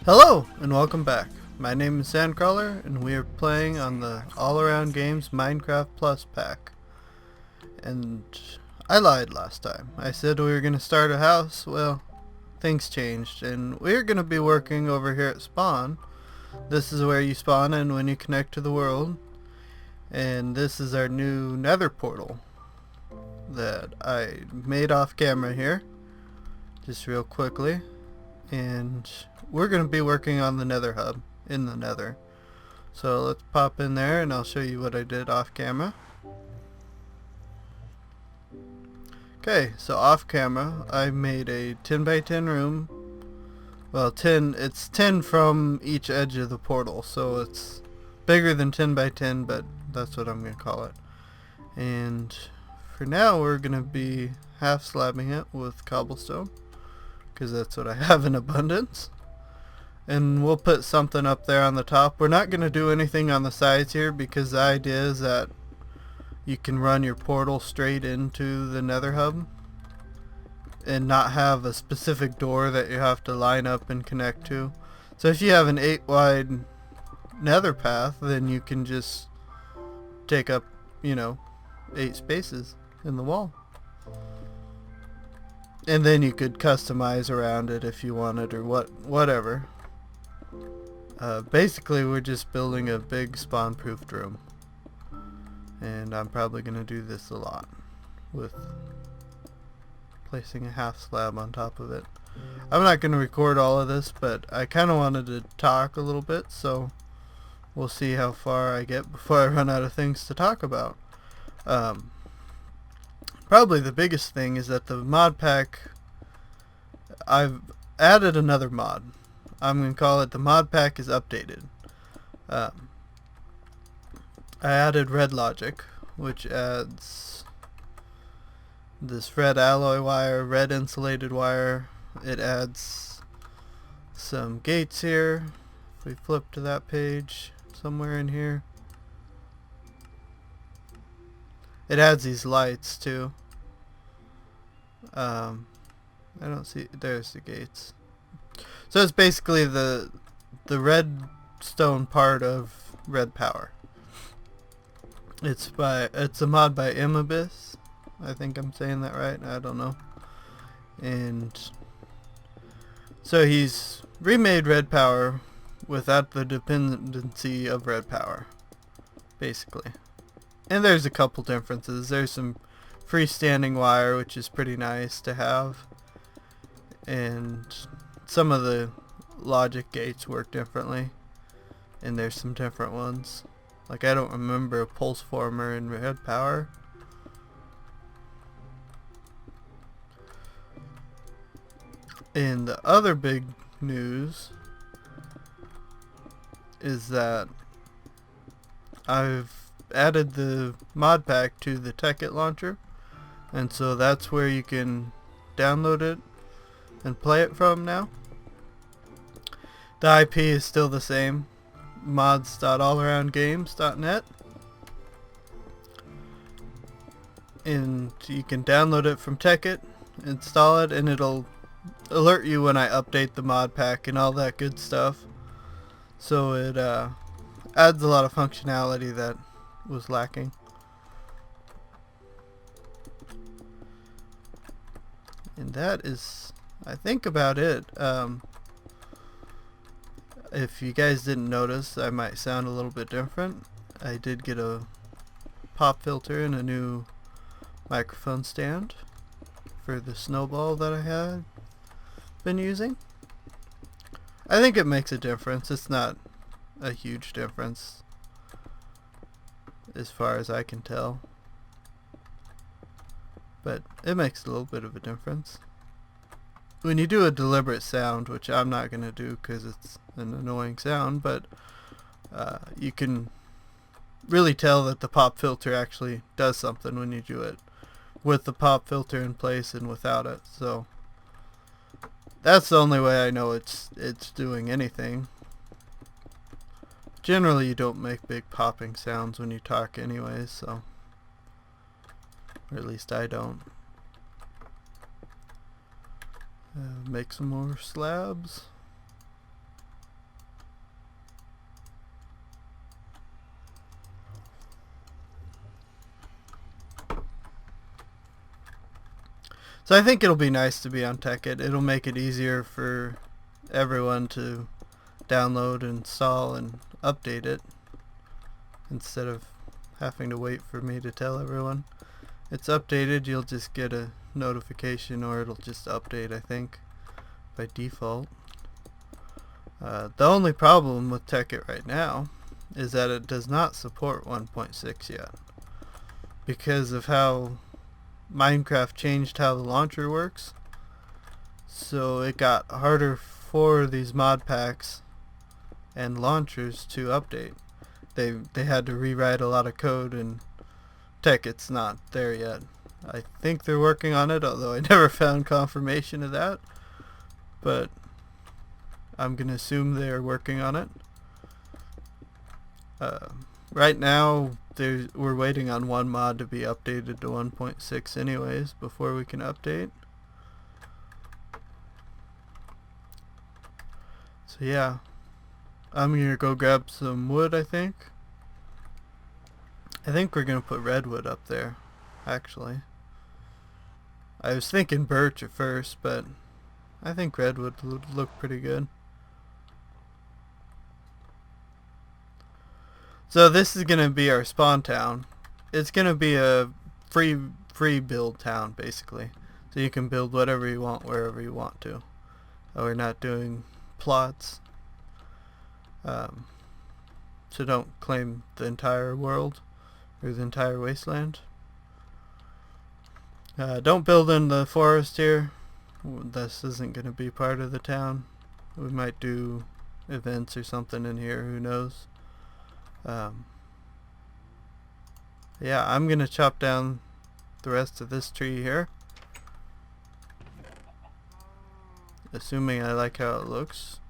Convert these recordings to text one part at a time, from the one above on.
Hello and welcome back. My name is Sandcrawler and we are playing on the All Around Games Minecraft Plus pack. And I lied last time. I said we were going to start a house. Well, things changed and we're going to be working over here at spawn. This is where you spawn in when you connect to the world. And this is our new nether portal that I made off camera here. Just real quickly. And we're going to be working on the nether hub in the nether. So let's pop in there and I'll show you what I did off camera. Okay, so off camera I made a 10 by 10 room. Well, it's 10 from each edge of the portal, so it's bigger than 10 by 10, but that's what I'm going to call it. And for now we're going to be half slabbing it with cobblestone, because that's what I have in abundance. And we'll put something up there on the top. We're not going to do anything on the sides here because the idea is that you can run your portal straight into the nether hub and not have a specific door that you have to line up and connect to. So if you have an 8 wide nether path, then you can just take up, 8 spaces in the wall. And then you could customize around it if you wanted or whatever. Basically we're just building a big spawn-proofed room. And I'm probably going to do this a lot with placing a half slab on top of it. I'm not going to record all of this, but I kind of wanted to talk a little bit, so we'll see how far I get before I run out of things to talk about. Probably the biggest thing is that the mod pack, I've added another mod. I'm going to call it the mod pack is updated. I added red logic, which adds this red alloy wire, red insulated wire. It adds some gates here. If we flip to that page, somewhere in here. It adds these lights too. I don't see, there's the gates. So it's basically the redstone part of red power. It's a mod by Ythmevge. I think I'm saying that right. I don't know. And so he's remade red power without the dependency of red power, basically. And there's a couple differences. There's some freestanding wire, which is pretty nice to have. And some of the logic gates work differently. And there's some different ones. Like, I don't remember a pulse former in red power. And the other big news is that I've added the mod pack to the Tekkit launcher, and so that's where you can download it and play it from now. The IP is still the same, mods.allaroundgames.net, and you can download it from Tekkit, install it, and it'll alert you when I update the mod pack and all that good stuff. So it adds a lot of functionality that was lacking. And that is, I think, about it. If you guys didn't notice, I might sound a little bit different. I did get a pop filter and a new microphone stand for the snowball that I had been using. I think it makes a difference. It's not a huge difference as far as I can tell, but it makes a little bit of a difference. When you do a deliberate sound, which I'm not going to do because it's an annoying sound, but you can really tell that the pop filter actually does something when you do it with the pop filter in place and without it. So that's the only way I know it's doing anything. Generally you don't make big popping sounds when you talk anyways, so, or at least I don't. Make some more slabs. So I think it'll be nice to be on Tekkit. It'll make it easier for everyone to download, install, and update it instead of having to wait for me to tell everyone. It's updated, you'll just get a notification, or it'll just update, I think, by default. The only problem with Tekkit right now is that it does not support 1.6 yet, because of how Minecraft changed how the launcher works. So it got harder for these mod packs and launchers to update. They had to rewrite a lot of code, and Tekkit's not there yet. I think they're working on it, although I never found confirmation of that. But I'm gonna assume they're working on it. Right now, we're waiting on one mod to be updated to 1.6 anyways before we can update. So yeah, I'm gonna go grab some wood. I think we're gonna put redwood up there, actually. I was thinking birch at first, but I think redwood would look pretty good. So this is gonna be our spawn town. It's gonna be a free build town, basically. So you can build whatever you want wherever you want to. We're not doing plots. So don't claim the entire world or the entire wasteland. Don't build in the forest here. This isn't gonna be part of the town. We might do events or something in here, who knows. Yeah, I'm gonna chop down the rest of this tree here, assuming I like how it looks.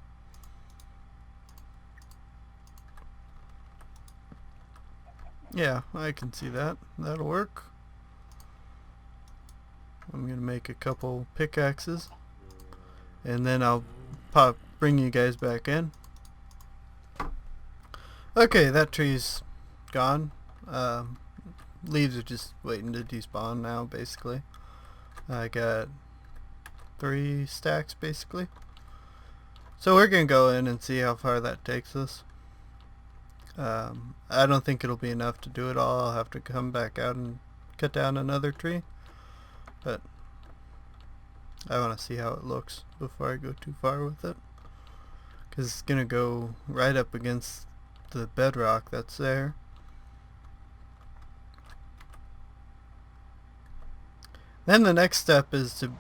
Yeah, I can see that. That'll work. I'm gonna make a couple pickaxes, and then I'll bring you guys back in. Okay, that tree's gone. Leaves are just waiting to despawn now, basically. I got 3 stacks, basically. So we're gonna go in and see how far that takes us. I don't think it'll be enough to do it all. I'll have to come back out and cut down another tree. But I want to see how it looks before I go too far with it. Because it's gonna go right up against the bedrock that's there. Then the next step is to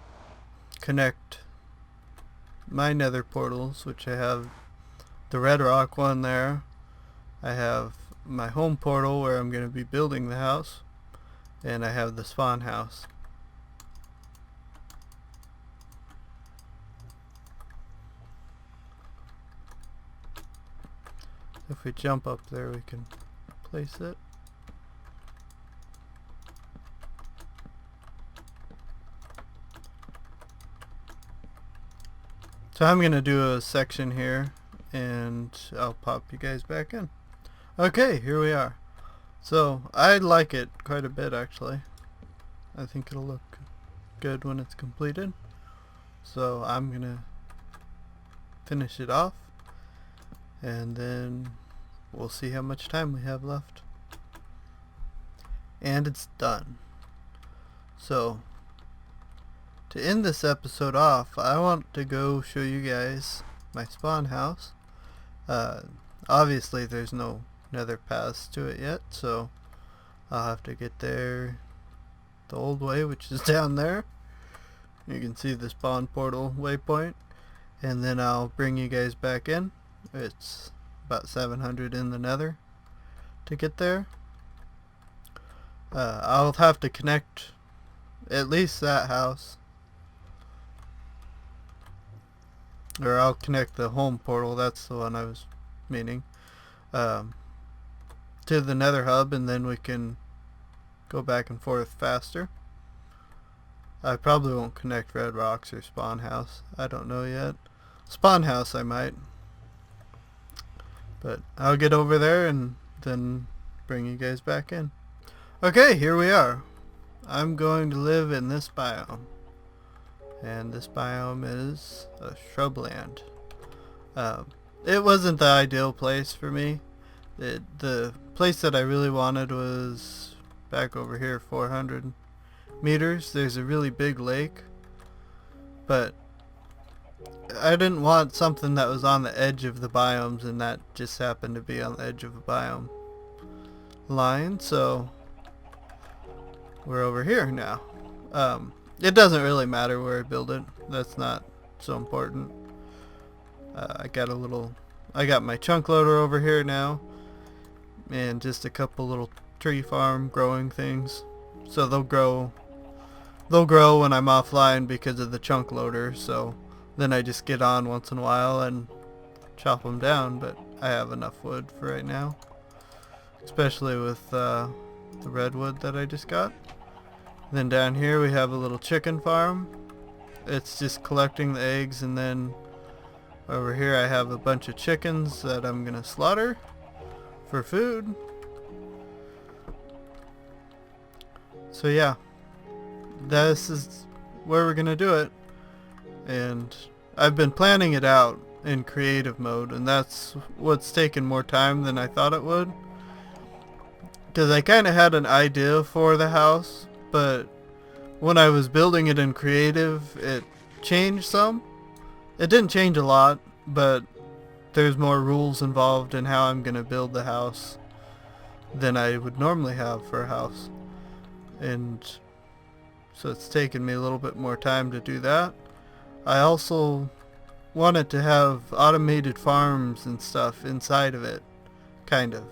connect my nether portals, which I have the red rock one there. I have my home portal where I'm going to be building the house, and I have the spawn house. If we jump up there, we can place it. So I'm going to do a section here, and I'll pop you guys back in. Okay, here we are. So I like it quite a bit, actually. I think it'll look good when it's completed. So I'm going to finish it off, and then we'll see how much time we have left. And it's done. So to end this episode off, I want to go show you guys my spawn house. Obviously there's no nether paths to it yet, so I'll have to get there the old way, which is down there. You can see the spawn portal waypoint, and then I'll bring you guys back in. It's about 700 in the nether to get there. I'll have to connect at least that house, or I'll connect the home portal, that's the one I was meaning, to the nether hub, and then we can go back and forth faster. I probably won't connect red rocks or spawn house. I don't know yet. Spawn house I might. But I'll get over there and then bring you guys back in. Okay, here we are. I'm going to live in this biome. And this biome is a shrubland. It wasn't the ideal place for me. The place that I really wanted was back over here, 400 meters. There's a really big lake, but I didn't want something that was on the edge of the biomes, and that just happened to be on the edge of a biome line, so we're over here now. It doesn't really matter where I build it. That's not so important. I got my chunk loader over here now, and just a couple little tree farm growing things. So they'll grow when I'm offline because of the chunk loader. So then I just get on once in a while and chop them down. But I have enough wood for right now, especially with the redwood that I just got. Then down here we have a little chicken farm. It's just collecting the eggs, and then over here I have a bunch of chickens that I'm gonna slaughter for food. So yeah, this is where we're gonna do it, and I've been planning it out in creative mode, and that's what's taken more time than I thought it would, because I kind of had an idea for the house, but when I was building it in creative, it changed some. It didn't change a lot, but there's more rules involved in how I'm gonna build the house than I would normally have for a house, and so it's taken me a little bit more time to do that. I also wanted to have automated farms and stuff inside of it, kind of.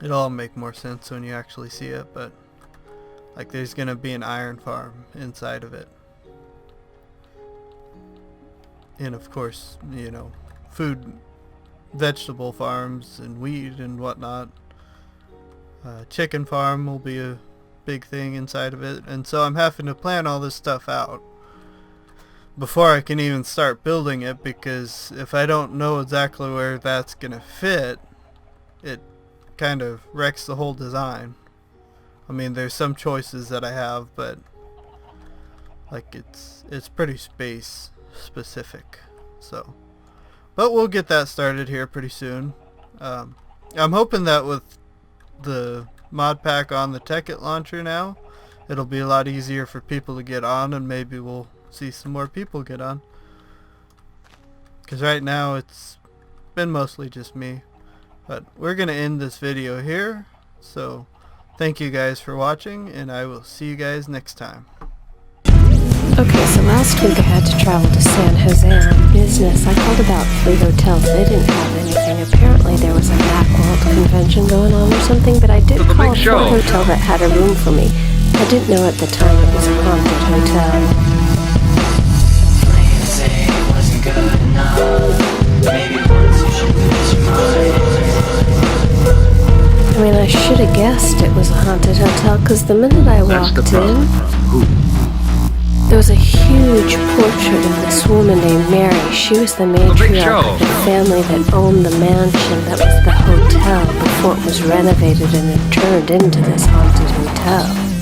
It'll all make more sense when you actually see it, but like there's gonna be an iron farm inside of it. And of course, you know, food, vegetable farms and wheat and whatnot. Chicken farm will be a big thing inside of it, and so I'm having to plan all this stuff out before I can even start building it, because if I don't know exactly where that's gonna fit, it kind of wrecks the whole design. I mean, there's some choices that I have, but like it's pretty space specific. So, but we'll get that started here pretty soon. I'm hoping that with the mod pack on the Tekkit launcher now, it'll be a lot easier for people to get on, and maybe we'll see some more people get on, because right now it's been mostly just me. But we're gonna end this video here, so thank you guys for watching, and I will see you guys next time. Okay, so last week I had to travel to San Jose on business. I called about 3 hotels. They didn't have anything. Apparently there was a Macworld convention going on or something, but I did call for a hotel that had a room for me. I didn't know at the time it was a haunted hotel. Wasn't good enough. Maybe once you should lose your mind. I mean, I should have guessed it was a haunted hotel, because the minute I walked in, there was a huge portrait of this woman named Mary. She was the matriarch of the family that owned the mansion that was the hotel before it was renovated and it turned into this haunted hotel.